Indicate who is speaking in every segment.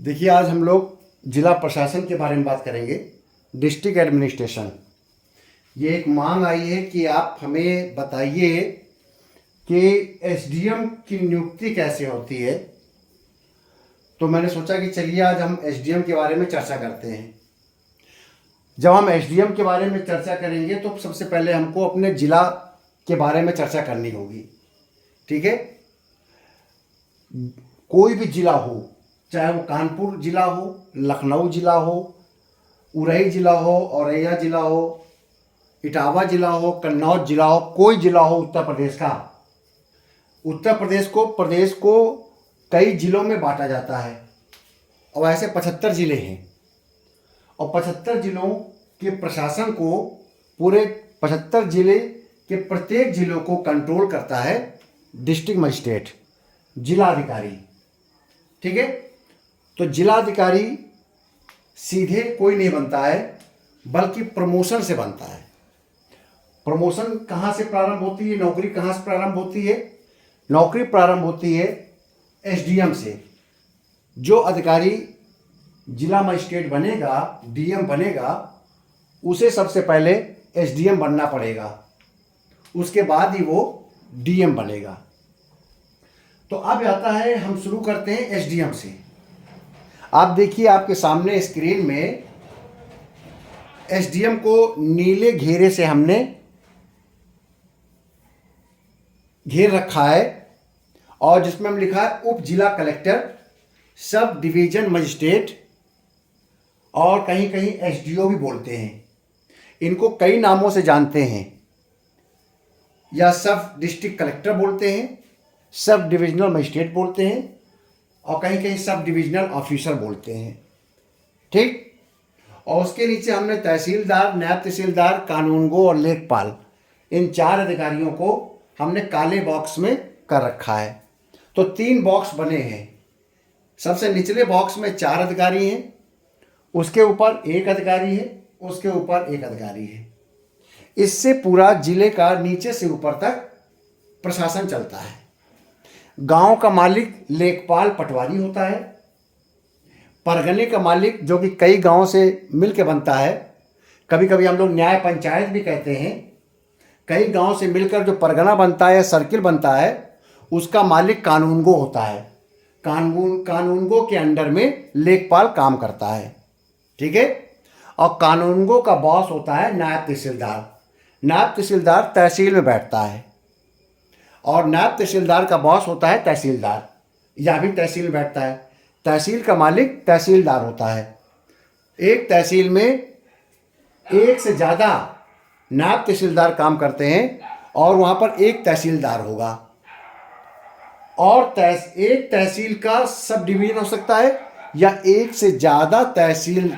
Speaker 1: देखिए, आज हम लोग जिला प्रशासन के बारे में बात करेंगे। डिस्ट्रिक्ट एडमिनिस्ट्रेशन, ये एक मांग आई है कि आप हमें बताइए कि एसडीएम की नियुक्ति कैसे होती है। तो मैंने सोचा कि चलिए आज हम एसडीएम के बारे में चर्चा करते हैं। जब हम एसडीएम के बारे में चर्चा करेंगे तो सबसे पहले हमको अपने ज़िला के बारे में चर्चा करनी होगी। ठीक है, कोई भी ज़िला हो, चाहे वो कानपुर ज़िला हो, लखनऊ ज़िला हो, उरई ज़िला हो, औरैया ज़िला हो, इटावा ज़िला हो, कन्नौज ज़िला हो, कोई ज़िला हो उत्तर प्रदेश का। उत्तर प्रदेश को कई ज़िलों में बांटा जाता है और ऐसे 75 ज़िले हैं और 75 ज़िलों के प्रशासन को पूरे 75 ज़िले के प्रत्येक ज़िलों को कंट्रोल करता है डिस्ट्रिक्ट मजिस्ट्रेट, जिलाधिकारी। ठीक है, तो जिलाधिकारी सीधे कोई नहीं बनता है बल्कि प्रमोशन से बनता है। प्रमोशन कहाँ से प्रारंभ होती है, नौकरी कहाँ से प्रारंभ होती है? नौकरी प्रारंभ होती है एसडीएम से। जो अधिकारी जिला मजिस्ट्रेट बनेगा, डीएम बनेगा, उसे सबसे पहले एसडीएम बनना पड़ेगा, उसके बाद ही वो डीएम बनेगा। तो अब आता है, हम शुरू करते हैं एसडीएम से। आप देखिए, आपके सामने स्क्रीन में एसडीएम को नीले घेरे से हमने घेर रखा है और जिसमें हम लिखा है उप जिला कलेक्टर, सब डिवीजन मजिस्ट्रेट और कहीं कहीं एसडीओ भी बोलते हैं। इनको कई नामों से जानते हैं, या सब डिस्ट्रिक्ट कलेक्टर बोलते हैं, सब डिविजनल मजिस्ट्रेट बोलते हैं और कहीं कहीं सब डिविजनल ऑफिसर बोलते हैं। ठीक, और उसके नीचे हमने तहसीलदार, नायब तहसीलदार, कानूनगो और लेखपाल, इन 4 अधिकारियों को हमने काले बॉक्स में कर रखा है। तो 3 बॉक्स बने हैं। सबसे निचले बॉक्स में 4 अधिकारी हैं, उसके ऊपर 1 अधिकारी है, उसके ऊपर 1 अधिकारी है। इससे पूरा जिले का नीचे से ऊपर तक प्रशासन चलता है। गांव का मालिक लेखपाल पटवारी होता है। परगने का मालिक, जो कि कई गांवों से मिलकर बनता है, कभी कभी हम लोग न्याय पंचायत भी कहते हैं। कई गांव से मिलकर जो परगना बनता है, सर्किल बनता है, उसका मालिक कानूनगो होता है। कानूनगो के अंडर में लेखपाल काम करता है। ठीक है, और कानूनगो का बॉस होता है नायब तहसीलदार। नायब तहसीलदार तहसील में बैठता है और नायब तहसीलदार का बॉस होता है तहसीलदार, या भी तहसील में बैठता है। तहसील का मालिक तहसीलदार होता है। एक तहसील में 1 से ज़्यादा नायब तहसीलदार काम करते हैं और वहाँ पर 1 तहसीलदार होगा। और एक तहसील का सब डिवीज़न हो सकता है या 1 से ज़्यादा तहसील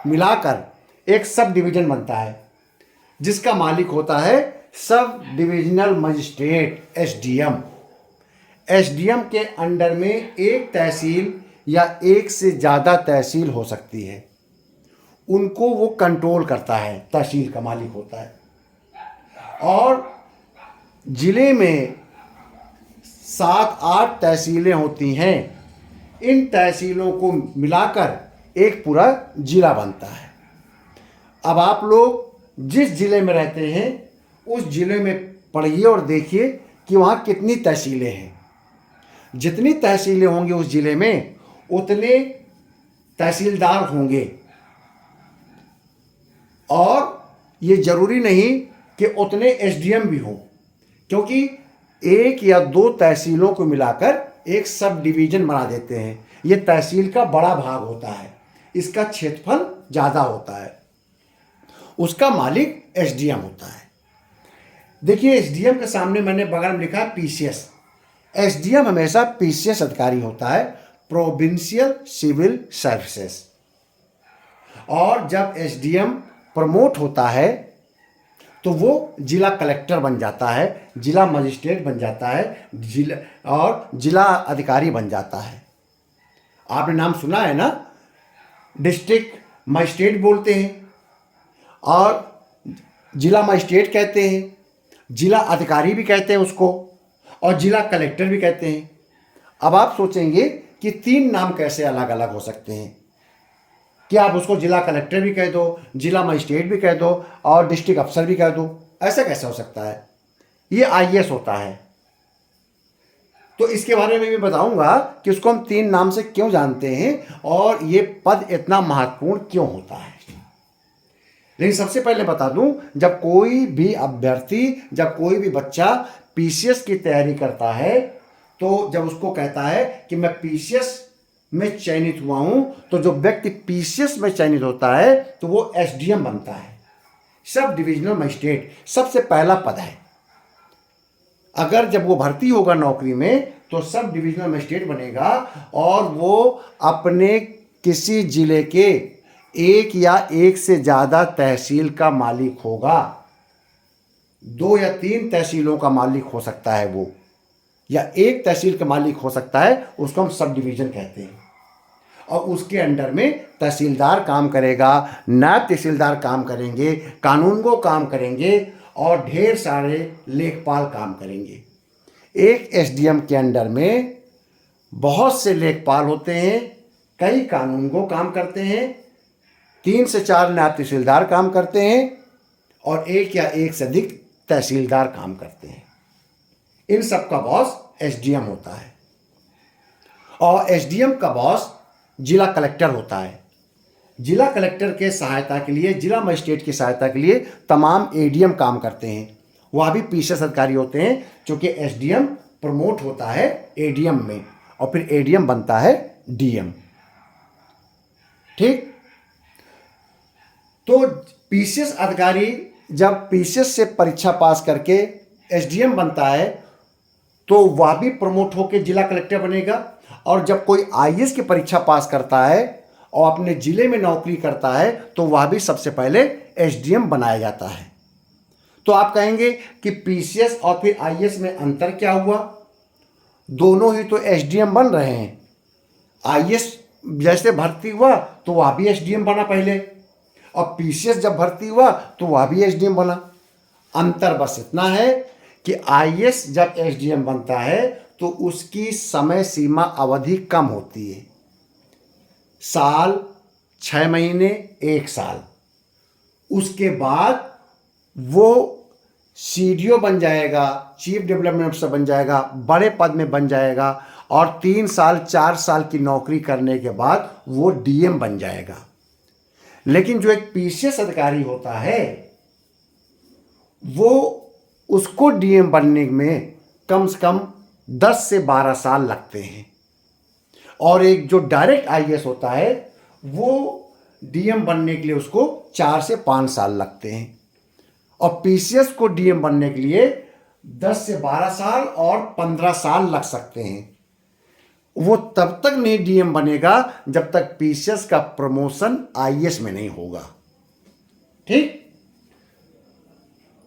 Speaker 1: मिलाकर एक सब डिवीज़न बनता है, जिसका मालिक होता है sub divisional magistrate, SDM. SDM के अंडर में 1 तहसील या 1 से ज़्यादा तहसील हो सकती है, उनको वो कंट्रोल करता है, तहसील का मालिक होता है। और ज़िले में 7-8 तहसीलें होती हैं। इन तहसीलों को मिलाकर एक पूरा ज़िला बनता है। अब आप लोग जिस ज़िले में रहते हैं उस ज़िले में पढ़िए और देखिए कि वहाँ कितनी तहसीलें हैं। जितनी तहसीलें होंगी उस ज़िले में, उतने तहसीलदार होंगे। और ये ज़रूरी नहीं कि उतने एसडीएम भी हों, क्योंकि 1 या 2 तहसीलों को मिलाकर एक सब डिवीज़न बना देते हैं। ये तहसील का बड़ा भाग होता है, इसका क्षेत्रफल ज़्यादा होता है, उसका मालिक एसडीएम होता है। देखिए, एसडीएम के सामने मैंने बगल में लिखा है पीसीएस। एसडीएम हमेशा पीसीएस अधिकारी होता है, प्रोविंशियल सिविल सर्विसेज। और जब एसडीएम प्रमोट होता है तो वो जिला कलेक्टर बन जाता है, जिला मजिस्ट्रेट बन जाता है, जिला अधिकारी बन जाता है। आपने नाम सुना है ना, डिस्ट्रिक्ट मजिस्ट्रेट बोलते हैं और जिला मजिस्ट्रेट कहते हैं, जिला अधिकारी भी कहते हैं उसको, और जिला कलेक्टर भी कहते हैं। अब आप सोचेंगे कि 3 नाम कैसे अलग अलग हो सकते हैं। कि आप उसको जिला कलेक्टर भी कह दो, जिला मजिस्ट्रेट भी कह दो और डिस्ट्रिक्ट अफसर भी कह दो, ऐसा कैसे हो सकता है? ये आईएएस होता है। तो इसके बारे में भी बताऊंगा कि उसको हम 3 नाम से क्यों जानते हैं और ये पद इतना महत्वपूर्ण क्यों होता है। लेकिन सबसे पहले बता दूं, जब कोई भी अभ्यर्थी, जब कोई भी बच्चा पीसीएस की तैयारी करता है, तो जब उसको कहता है कि मैं पीसीएस में चयनित हुआ हूं, तो जो व्यक्ति पीसीएस में चयनित होता है तो वो एसडीएम बनता है, सब डिविजनल मजिस्ट्रेट। सबसे पहला पद है। अगर जब वो भर्ती होगा नौकरी में तो सब डिविजनल मजिस्ट्रेट बनेगा और वो अपने किसी जिले के 1 या 1 से ज़्यादा तहसील का मालिक होगा। 2 या 3 तहसीलों का मालिक हो सकता है वो, या 1 तहसील का मालिक हो सकता है, उसको हम सब डिवीज़न कहते हैं। और उसके अंडर में तहसीलदार काम करेगा, नायब तहसीलदार काम करेंगे, कानूनगो काम करेंगे और ढेर सारे लेखपाल काम करेंगे। एक एसडीएम के अंडर में बहुत से लेखपाल होते हैं, कई कानूनगो काम करते हैं, 3 से 4 नायब तहसीलदार काम करते हैं और 1 या 1 से अधिक तहसीलदार काम करते हैं। इन सब का बॉस एसडीएम होता है और एसडीएम का बॉस जिला कलेक्टर होता है। जिला कलेक्टर के सहायता के लिए, जिला मजिस्ट्रेट की सहायता के लिए तमाम एडीएम काम करते हैं। वह भी पीसीएस अधिकारी होते हैं, क्योंकि एसडीएम प्रमोट होता है एडीएम में और फिर एडीएम बनता है डीएम। ठीक, तो पीसीएस अधिकारी जब पीसीएस से परीक्षा पास करके एसडीएम बनता है तो वह भी प्रमोट होकर जिला कलेक्टर बनेगा। और जब कोई आईएएस की परीक्षा पास करता है और अपने जिले में नौकरी करता है तो वह भी सबसे पहले एसडीएम बनाया जाता है। तो आप कहेंगे कि पीसीएस और फिर आईएएस में अंतर क्या हुआ? दोनों ही तो एसडीएम बन रहे हैं। आईएएस जैसे भर्ती हुआ तो वह भी एसडीएम बना पहले, और पीसीएस जब भर्ती हुआ तो वह भी एसडीएम बना। अंतर बस इतना है कि आईएएस जब एसडीएम बनता है तो उसकी समय सीमा अवधि कम होती है, साल, 6 महीने, 1 साल। उसके बाद वो सीडीओ बन जाएगा, चीफ डेवलपमेंट ऑफिसर बन जाएगा, बड़े पद में बन जाएगा और 3 साल 4 साल की नौकरी करने के बाद वो डीएम बन जाएगा। लेकिन जो एक पीसीएस अधिकारी होता है वो, उसको डीएम बनने में कम से कम 10 से 12 साल लगते हैं, और एक जो डायरेक्ट आईएएस होता है वो डीएम बनने के लिए उसको 4 से 5 साल लगते हैं, और पीसीएस को डीएम बनने के लिए 10 से 12 साल और 15 साल लग सकते हैं। वो तब तक नहीं डीएम बनेगा जब तक पीसीएस का प्रमोशन आईएएस में नहीं होगा। ठीक,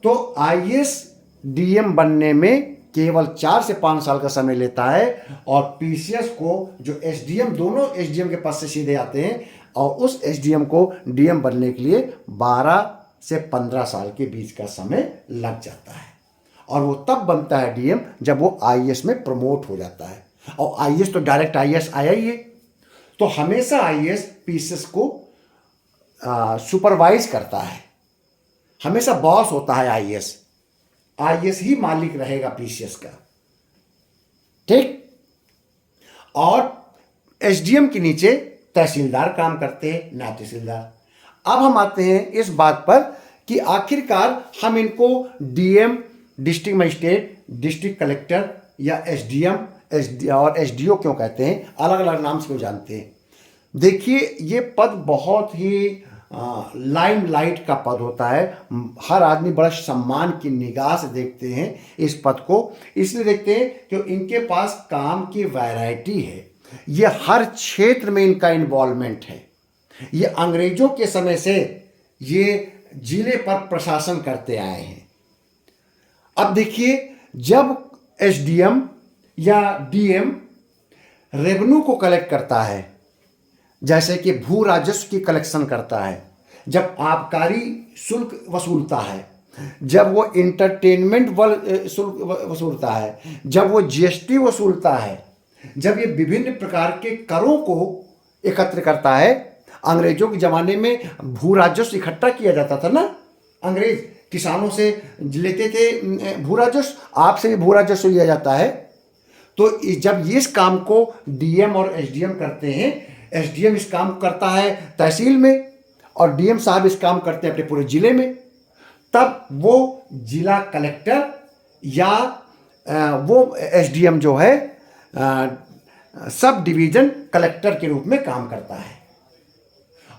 Speaker 1: तो आईएएस डीएम बनने में केवल 4 से 5 साल का समय लेता है, और पीसीएस को जो एसडीएम, दोनों एसडीएम के पास से सीधे आते हैं, और उस एसडीएम को डीएम बनने के लिए 12 से 15 साल के बीच का समय लग जाता है, और वो तब बनता है डीएम जब वो आईएएस में प्रमोट हो जाता है। और आईएएस तो डायरेक्ट आईएएस आया ही है, तो हमेशा आईएएस पीसीएस को सुपरवाइज करता है, हमेशा बॉस होता है आईएएस। आईएएस ही मालिक रहेगा पीसीएस का। ठीक, और एसडीएम के नीचे तहसीलदार काम करते हैं, नायब तहसीलदार। अब हम आते हैं इस बात पर कि आखिरकार हम इनको DM, district magistrate, district collector या एसडीएम और एसडीओ क्यों कहते हैं, अलग अलग नाम से क्यों जानते हैं। देखिए, ये पद बहुत ही लाइमलाइट का पद होता है। हर आदमी बड़ा सम्मान की निगाह से देखते हैं इस पद को। इसलिए देखते हैं कि इनके पास काम की वैरायटी है, ये हर क्षेत्र में इनका इन्वॉल्वमेंट है। ये अंग्रेजों के समय से ये जिले पर प्रशासन करते आए हैं। अब देखिए, जब एसडीएम या डीएम रेवेन्यू को कलेक्ट करता है, जैसे कि भू राजस्व की कलेक्शन करता है, जब आबकारी शुल्क वसूलता है, जब वो इंटरटेनमेंट शुल्क वसूलता है, जब वो जीएसटी वसूलता है, जब ये विभिन्न प्रकार के करों को एकत्र करता है। अंग्रेजों के ज़माने में भू राजस्व इकट्ठा किया जाता था ना, अंग्रेज किसानों से लेते थे भू राजस्व, आपसे भी भू राजस्व लिया जाता है। तो जब इस काम को डीएम और एसडीएम करते हैं, एसडीएम इस काम करता है तहसील में और डीएम साहब इस काम करते हैं अपने पूरे ज़िले में, तब वो जिला कलेक्टर या वो एसडीएम जो है सब डिवीज़न कलेक्टर के रूप में काम करता है।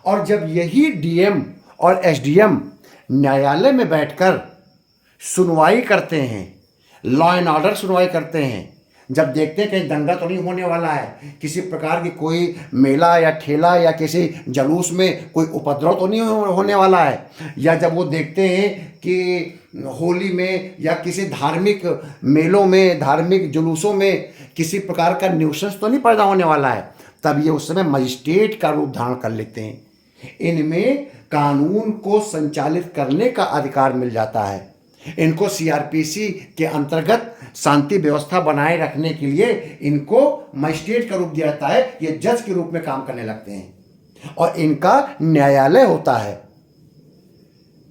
Speaker 1: और जब यही डीएम और एसडीएम न्यायालय में बैठकर सुनवाई करते हैं, लॉ एंड ऑर्डर सुनवाई करते हैं, जब देखते हैं कहीं दंगा तो नहीं होने वाला है, किसी प्रकार की कोई मेला या ठेला या किसी जुलूस में कोई उपद्रव तो नहीं होने वाला है, या जब वो देखते हैं कि होली में या किसी धार्मिक मेलों में, धार्मिक जुलूसों में किसी प्रकार का न्यूसेंस तो नहीं पैदा होने वाला है, तब ये उस समय मजिस्ट्रेट का रूप धारण कर लेते हैं। इनमें कानून को संचालित करने का अधिकार मिल जाता है। इनको सीआरपीसी के अंतर्गत शांति व्यवस्था बनाए रखने के लिए इनको मजिस्ट्रेट का रूप दिया जाता है। ये जज के रूप में काम करने लगते हैं और इनका न्यायालय होता है।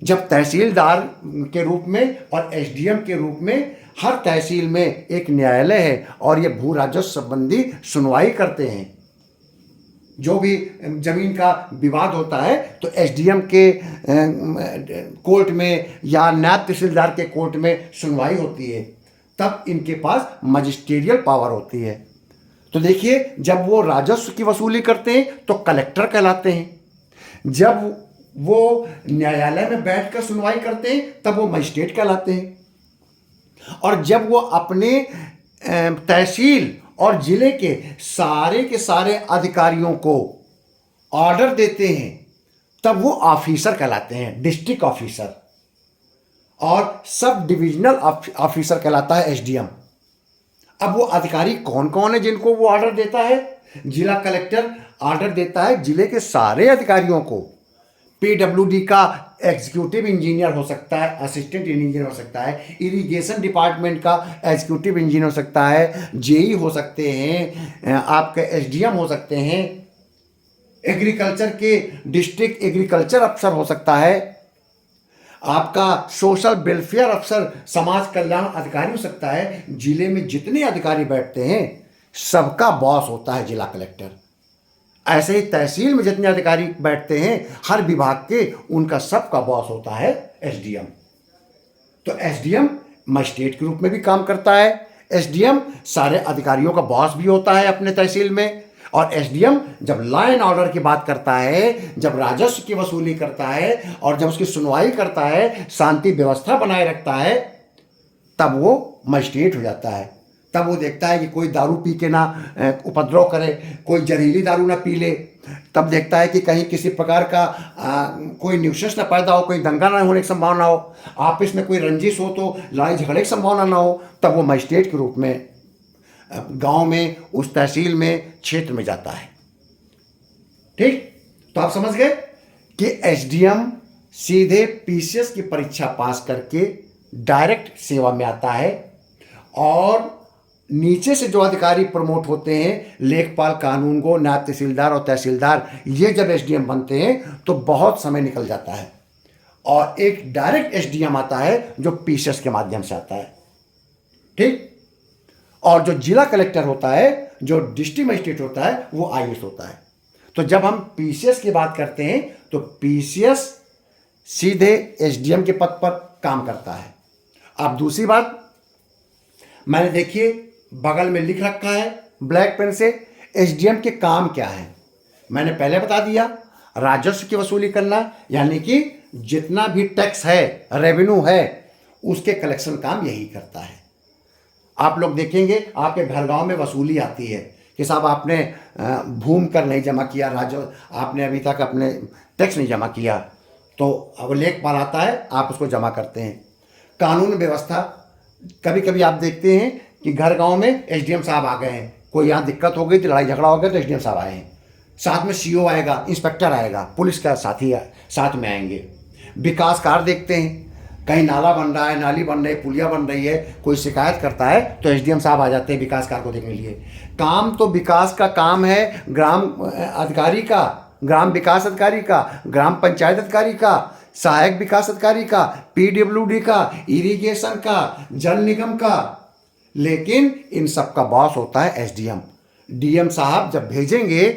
Speaker 1: जब तहसीलदार के रूप में और एसडीएम के रूप में हर तहसील में एक न्यायालय है और ये भू राजस्व संबंधी सुनवाई करते हैं। जो भी जमीन का विवाद होता है तो एसडीएम के कोर्ट में या नायब तहसीलदार के कोर्ट में सुनवाई होती है, तब इनके पास मजिस्ट्रियल पावर होती है। तो देखिए, जब वो राजस्व की वसूली करते हैं तो कलेक्टर कहलाते हैं, जब वो न्यायालय में बैठकर सुनवाई करते हैं तब वो मजिस्ट्रेट कहलाते हैं, और जब वो अपने तहसील और जिले के सारे अधिकारियों को ऑर्डर देते हैं तब वो ऑफिसर कहलाते हैं, डिस्ट्रिक्ट ऑफिसर, और सब डिविजनल ऑफिसर कहलाता है एसडीएम। अब वो अधिकारी कौन कौन है जिनको वो ऑर्डर देता है? जिला कलेक्टर ऑर्डर देता है जिले के सारे अधिकारियों को। पीडब्ल्यूडी का एग्जीक्यूटिव इंजीनियर हो सकता है, असिस्टेंट इंजीनियर हो सकता है, इरिगेशन डिपार्टमेंट का एग्जीक्यूटिव इंजीनियर हो सकता है, जेई हो सकते हैं, आपके एसडीएम हो सकते हैं, एग्रीकल्चर के डिस्ट्रिक्ट एग्रीकल्चर अफसर हो सकता है, आपका सोशल वेलफेयर अफसर, समाज कल्याण अधिकारी हो सकता है। जिले में जितने अधिकारी बैठते हैं सबका बॉस होता है जिला कलेक्टर। ऐसे ही तहसील में जितने अधिकारी बैठते हैं हर विभाग के, उनका सबका बॉस होता है एसडीएम। तो एसडीएम मजिस्ट्रेट के रूप में भी काम करता है। एसडीएम सारे अधिकारियों का बॉस भी होता है अपने तहसील में। और एसडीएम जब लॉ एंड ऑर्डर की बात करता है, जब राजस्व की वसूली करता है और जब उसकी सुनवाई करता है, शांति व्यवस्था बनाए रखता है, तब वो मजिस्ट्रेट हो जाता है। तब वो देखता है कि कोई दारू पी के ना उपद्रव करे, कोई जहरीली दारू ना पी ले। तब देखता है कि कहीं किसी प्रकार का कोई न्यूसेंस ना पैदा हो, कोई दंगा ना होने की संभावना हो, आपस में कोई रंजिश हो तो लड़ाई झगड़े की संभावना ना हो। तब वो मजिस्ट्रेट के रूप में गांव में, उस तहसील में, क्षेत्र में जाता है। ठीक, तो आप समझ गए कि एसडीएम सीधे पीसीएस की परीक्षा पास करके डायरेक्ट सेवा में आता है, और नीचे से जो अधिकारी प्रमोट होते हैं, लेखपाल, कानूनगो, नायब तहसीलदार और तहसीलदार, ये जब एसडीएम बनते हैं तो बहुत समय निकल जाता है, और एक डायरेक्ट एसडीएम आता है जो पीसीएस के माध्यम से आता है। ठीक, और जो जिला कलेक्टर होता है, जो डिस्ट्रिक्ट मजिस्ट्रेट होता है, वो आईएएस होता है। तो जब हम पीसीएस की बात करते हैं तो पीसीएस सीधे एसडीएम के पद पर काम करता है। अब दूसरी बात, मैंने देखिए बगल में लिख रखा है ब्लैक पेन से, एसडीएम के काम क्या है। मैंने पहले बता दिया, राजस्व की वसूली करना, यानी कि जितना भी टैक्स है, रेवेन्यू है, उसके कलेक्शन काम यही करता है। आप लोग देखेंगे आपके घर गांव में वसूली आती है कि साहब आपने भूमि कर नहीं जमा किया, राजस्व आपने अभी तक अपने टैक्स नहीं जमा किया, तो अब लेखपाल आता है, आप उसको जमा करते हैं। कानून व्यवस्था, कभी कभी आप देखते हैं कि घर गांव में एसडीएम साहब आ गए हैं, कोई यहाँ दिक्कत हो गई थी, लड़ाई झगड़ा हो गया तो एसडीएम साहब आए हैं, साथ में सीओ आएगा, इंस्पेक्टर आएगा, पुलिस का साथी साथ में आएंगे। विकास कार्य देखते हैं कहीं नाला बन रहा है, नाली बन रही है, पुलिया बन रही है, कोई शिकायत करता है तो एसडीएम साहब आ जाते हैं विकास कार्य को देखने के लिए। काम तो विकास का काम है ग्राम अधिकारी का, ग्राम विकास अधिकारी का, ग्राम पंचायत अधिकारी का, सहायक विकास अधिकारी का, पीडब्ल्यूडी का, इरिगेशन का, जल निगम का, लेकिन इन सब का बॉस होता है एसडीएम। डीएम साहब जब भेजेंगे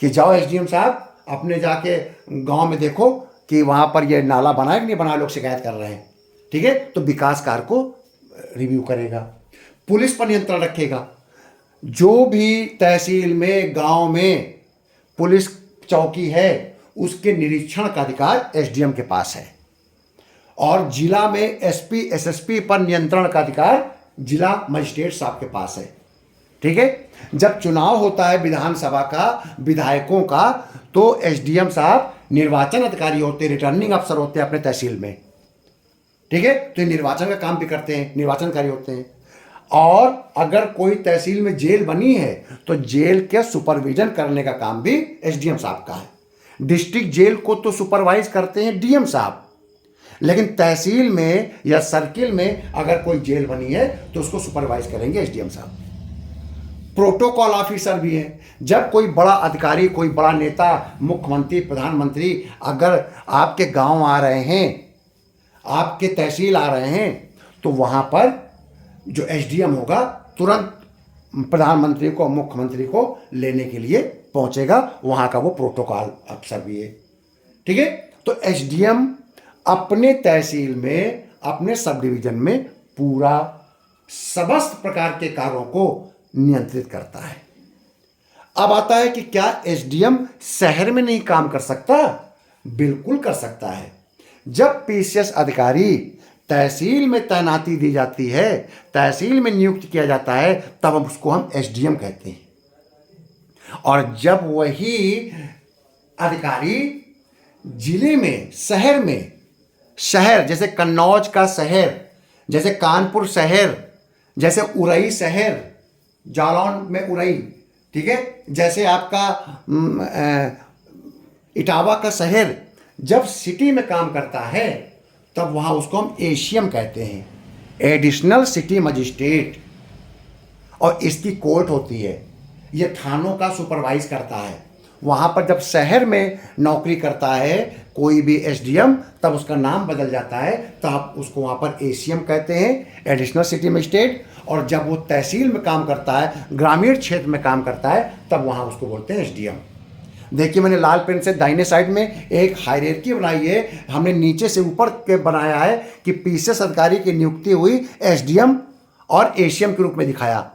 Speaker 1: कि जाओ एसडीएम साहब अपने जाके गांव में देखो कि वहाँ पर ये नाला बना है कि नहीं बना, लोग शिकायत कर रहे हैं, ठीक है, तो विकास कार्य को रिव्यू करेगा। पुलिस पर नियंत्रण रखेगा। जो भी तहसील में, गांव में पुलिस चौकी है उसके निरीक्षण का अधिकार एसडीएम के पास है। और जिला में एसपी एसएसपी पर नियंत्रण का अधिकार जिला मजिस्ट्रेट साहब के पास है, ठीक है। जब चुनाव होता है विधानसभा का, विधायकों का, तो एसडीएम साहब निर्वाचन अधिकारी होते हैं, रिटर्निंग अफसर होते हैं अपने तहसील में, ठीक है। तो ये निर्वाचन का काम भी करते हैं, निर्वाचन अधिकारी होते हैं। और अगर कोई तहसील में जेल बनी है तो जेल के सुपरविजन करने का काम भी एसडीएम साहब का है। डिस्ट्रिक्ट जेल को तो सुपरवाइज करते हैं डीएम साहब, लेकिन तहसील में या सर्किल में अगर कोई जेल बनी है तो उसको सुपरवाइज करेंगे एसडीएम साहब। प्रोटोकॉल ऑफिसर भी हैं। जब कोई बड़ा अधिकारी, कोई बड़ा नेता, मुख्यमंत्री, प्रधानमंत्री अगर आपके गांव आ रहे हैं, आपके तहसील आ रहे हैं, तो वहां पर जो एसडीएम होगा तुरंत प्रधानमंत्री को, मुख्यमंत्री को लेने के लिए पहुंचेगा। वहां का वो प्रोटोकॉल अफसर भी है, ठीक है। तो एसडीएम अपने तहसील में, अपने सब डिवीजन में पूरा समस्त प्रकार के कार्यों को नियंत्रित करता है। अब आता है कि क्या एसडीएम शहर में नहीं काम कर सकता? बिल्कुल कर सकता है। जब पीसीएस अधिकारी तहसील में तैनाती दी जाती है, तहसील में नियुक्त किया जाता है, तब उसको हम एसडीएम कहते हैं। और जब वही अधिकारी जिले में, शहर में, शहर जैसे कन्नौज का शहर, जैसे कानपुर शहर, जैसे उरई शहर, जालौन में उरई, ठीक है, जैसे आपका इटावा का शहर, जब सिटी में काम करता है तब वहाँ उसको हम एसीएम कहते हैं, एडिशनल सिटी मजिस्ट्रेट। और इसकी कोर्ट होती है, ये थानों का सुपरवाइज करता है। वहाँ पर जब शहर में नौकरी करता है कोई भी एसडीएम, तब उसका नाम बदल जाता है, तब उसको वहाँ पर एसीएम कहते हैं, एडिशनल सिटी मजिस्ट्रेट। और जब वो तहसील में काम करता है, ग्रामीण क्षेत्र में काम करता है, तब वहाँ उसको बोलते हैं एसडीएम। देखिए मैंने लाल पेन से दाहिने साइड में एक हायरार्की बनाई है, हमने नीचे से ऊपर के बनाया है कि पीसीएस अधिकारी की नियुक्ति हुई एसडीएम और एसीएम के रूप में दिखाया,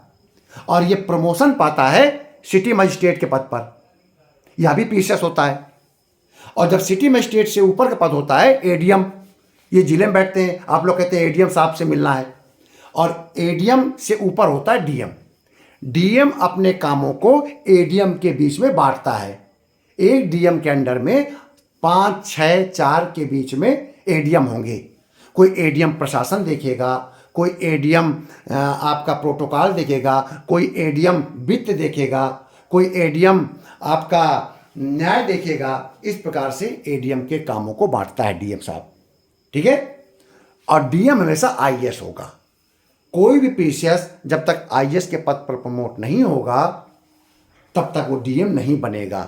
Speaker 1: और ये प्रमोशन पाता है सिटी मजिस्ट्रेट के पद पर। यह भी पीसीएस होता है। और जब सिटी मजिस्ट्रेट से ऊपर का पद होता है एडीएम, ये जिले में बैठते हैं, आप लोग कहते हैं एडीएम साहब से मिलना है। और एडीएम से ऊपर होता है डीएम। डीएम अपने कामों को एडीएम के बीच में बांटता है। एक डीएम के अंडर में 5, 6, 4 के बीच में एडीएम होंगे। कोई एडीएम प्रशासन देखेगा, कोई एडीएम आपका प्रोटोकॉल देखेगा, कोई एडीएम वित्त देखेगा, कोई एडीएम आपका न्याय देखेगा। इस प्रकार से एडीएम के कामों को बांटता है डीएम साहब, ठीक है। और डीएम हमेशा आईएएस होगा। कोई भी पीसीएस जब तक आईएएस के पद पर प्रमोट नहीं होगा तब तक वो डीएम नहीं बनेगा।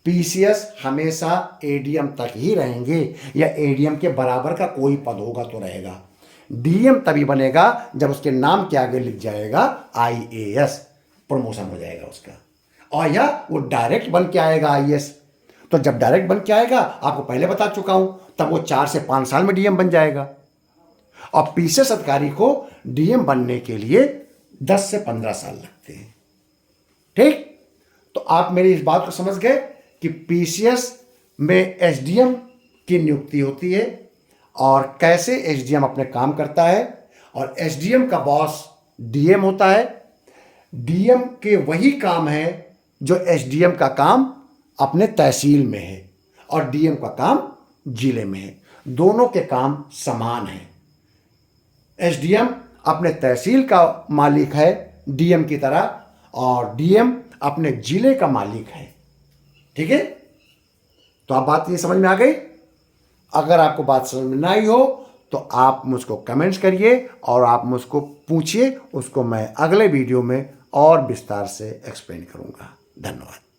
Speaker 1: पीसीएस हमेशा एडीएम तक ही रहेंगे, या एडीएम के बराबर का कोई पद होगा तो रहेगा। डीएम तभी बनेगा जब उसके नाम के आगे लिख जाएगा आईएएस, प्रमोशन हो जाएगा उसका। और या वो डायरेक्ट बन के आएगा आईएएस। तो जब डायरेक्ट बन के आएगा, आपको पहले बता चुका हूं, तब वो 4 से 5 साल में डीएम बन जाएगा। और पीसीएस अधिकारी को डीएम बनने के लिए 10 से 15 साल लगते हैं, ठीक। तो आप मेरी इस बात को समझ गए कि पीसीएस में एसडीएम की नियुक्ति होती है और कैसे एसडीएम अपने काम करता है। और एसडीएम का बॉस डीएम होता है। डीएम के वही काम है जो एसडीएम का काम अपने तहसील में है, और डीएम का काम जिले में है। दोनों के काम समान हैं। एसडीएम अपने तहसील का मालिक है डीएम की तरह, और डीएम अपने जिले का मालिक है, ठीक है। तो आप बात ये समझ में आ गई। अगर आपको बात समझ में ना आई हो तो आप मुझको कमेंट्स करिए और आप मुझको पूछिए, उसको मैं अगले वीडियो में और विस्तार से एक्सप्लेन करूँगा। धन्यवाद।